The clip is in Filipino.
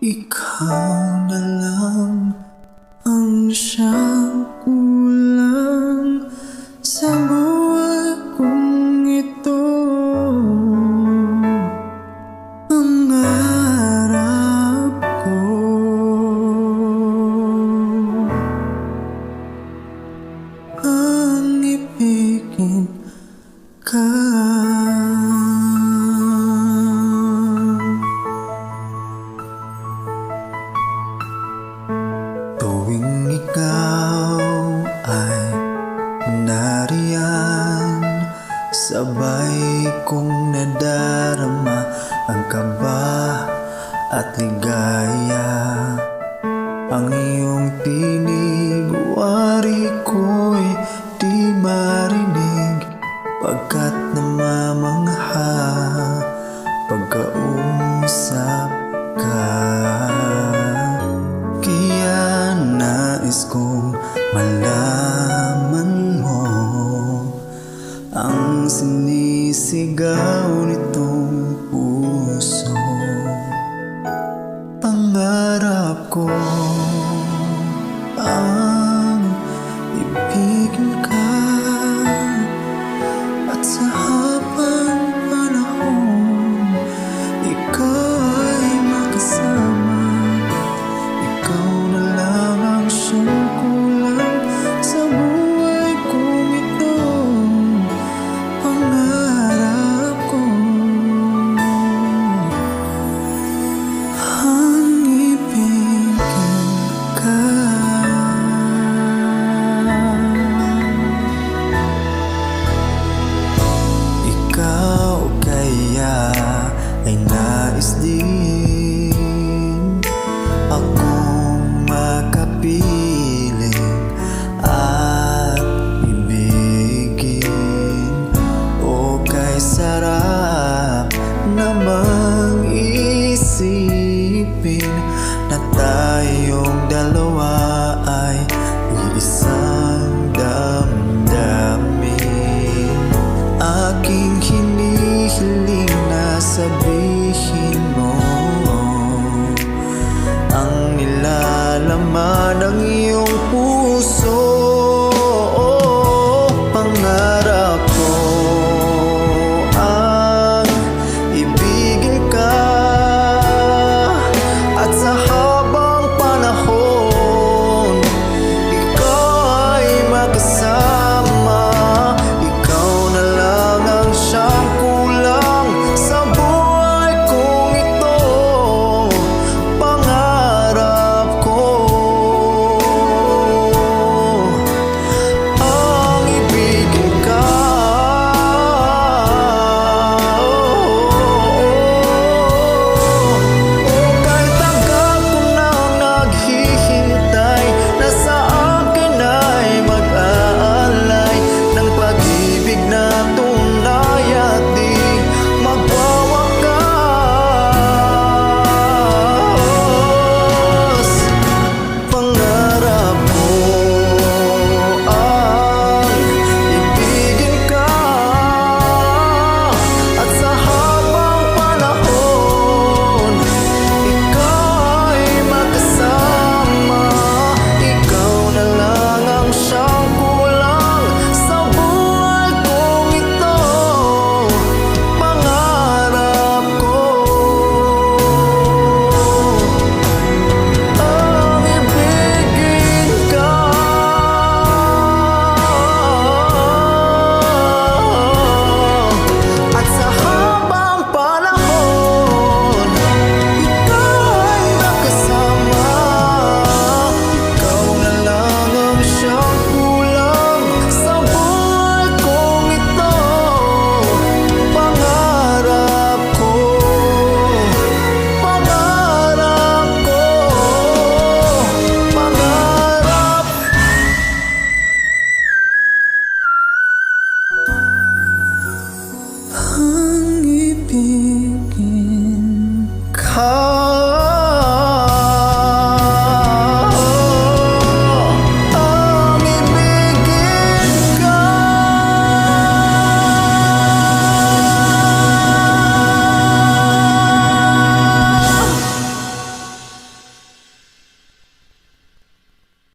Ikaw na lang ang siyang kulang sa buhay kong ito. Pangarap ko ang ibigin ka. Tuwing ikaw ay nariyan, sabay kong nadarama ang kaba at ligaya. Ang iyong tinig, wari ko'y di marinig, pagkat namamangha pagkausap ka. Kaya nais kong malaman mo ang sinisigaw nitong puso. Pangarap ko ang ibigin ka, at sa habang panahon ikaw ay makasama. Ikaw na lang ang siyang kulang sa buhay kong ito. Pangarap ko ang ibigin ka. Ikaw kaya ay nais din akong makapiling at ibigin. O kay sarap namang isipin